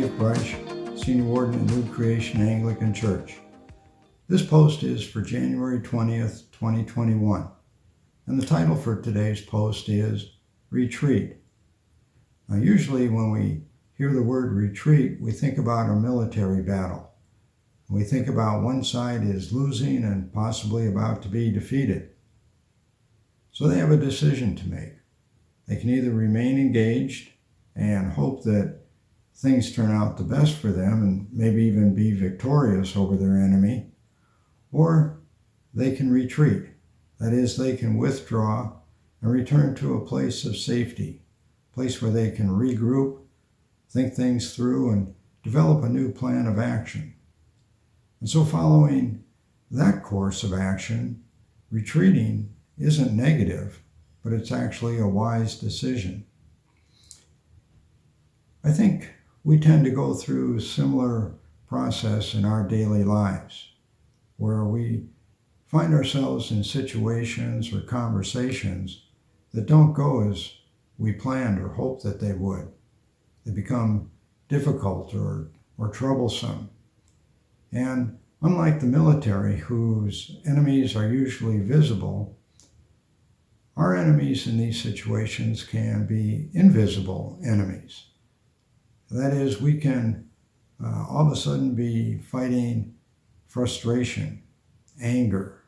Breisch, Senior Warden at New Creation Anglican Church. This post is for January 20th, 2021, and the title for today's post is Retreat. Now, usually when we hear the word retreat, we think about a military battle. We think about one side is losing and possibly about to be defeated. So they have a decision to make. They can either remain engaged and hope that things turn out the best for them and maybe even be victorious over their enemy, or they can retreat. That is, they can withdraw and return to a place of safety, a place where they can regroup, think things through, and develop a new plan of action. And so following that course of action, retreating isn't negative, but it's actually a wise decision. I think we tend to go through a similar process in our daily lives, where we find ourselves in situations or conversations that don't go as we planned or hoped that they would. They become difficult or troublesome. And unlike the military, whose enemies are usually visible, our enemies in these situations can be invisible enemies. That is, we can all of a sudden be fighting frustration, anger,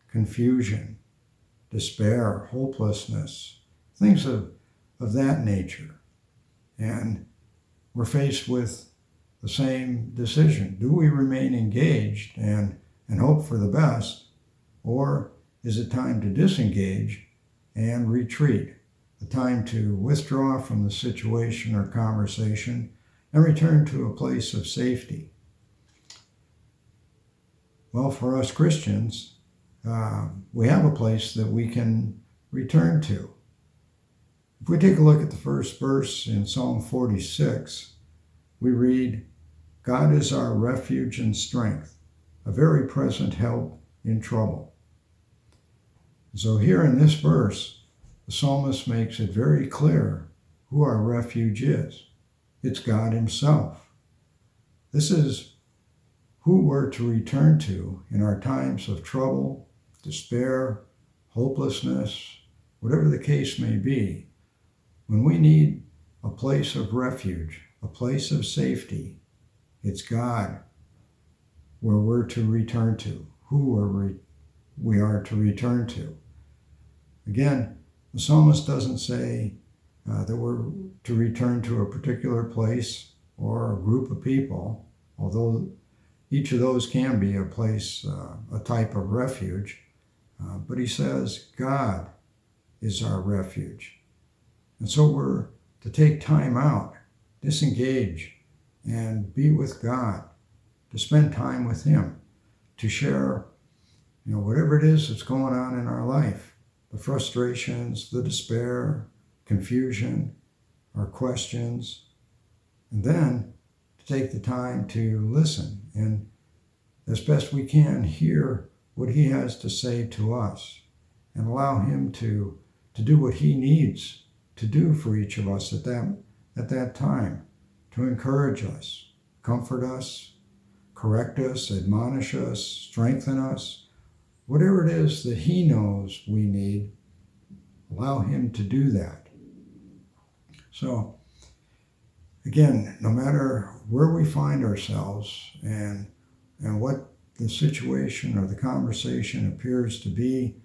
confusion, despair, hopelessness, things of that nature. And we're faced with the same decision. Do we remain engaged and hope for the best, or is it time to disengage and retreat? The time to withdraw from the situation or conversation and return to a place of safety. Well, for us Christians, we have a place that we can return to. If we take a look at the first verse in Psalm 46, we read, "God is our refuge and strength, a very present help in trouble." So here in this verse, the psalmist makes it very clear who our refuge is. It's God Himself. This is who we're to return to in our times of trouble, despair, hopelessness, whatever the case may be. When we need a place of refuge, a place of safety, it's God where we're to return to, who we are to return to. Again, the psalmist doesn't say that we're to return to a particular place or a group of people, although each of those can be a place, a type of refuge. But he says God is our refuge. And so we're to take time out, disengage, and be with God, to spend time with Him, to share, whatever it is that's going on in our life. The frustrations, the despair, confusion, our questions, and then to take the time to listen and, as best we can, hear what He has to say to us and allow Him to do what He needs to do for each of us at that time, to encourage us, comfort us, correct us, admonish us, strengthen us. Whatever it is that He knows we need, allow Him to do that. So, again, no matter where we find ourselves and what the situation or the conversation appears to be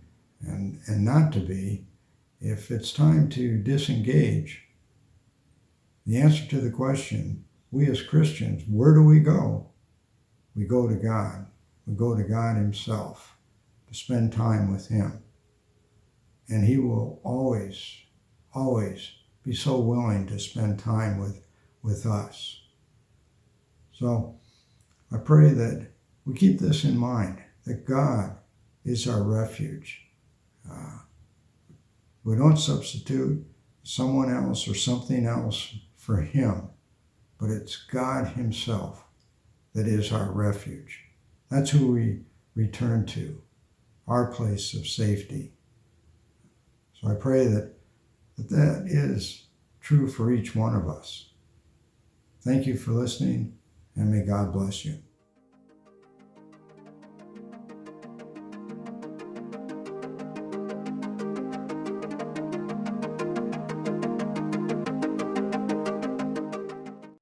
and not to be, if it's time to disengage, the answer to the question, we as Christians, where do we go? We go to God. We go to God Himself to spend time with Him. And He will always, always be so willing to spend time with us. So I pray that we keep this in mind, that God is our refuge. We don't substitute someone else or something else for Him, but it's God Himself that is our refuge. That's who we return to, our place of safety. So I pray that is true for each one of us. Thank you for listening, and may God bless you.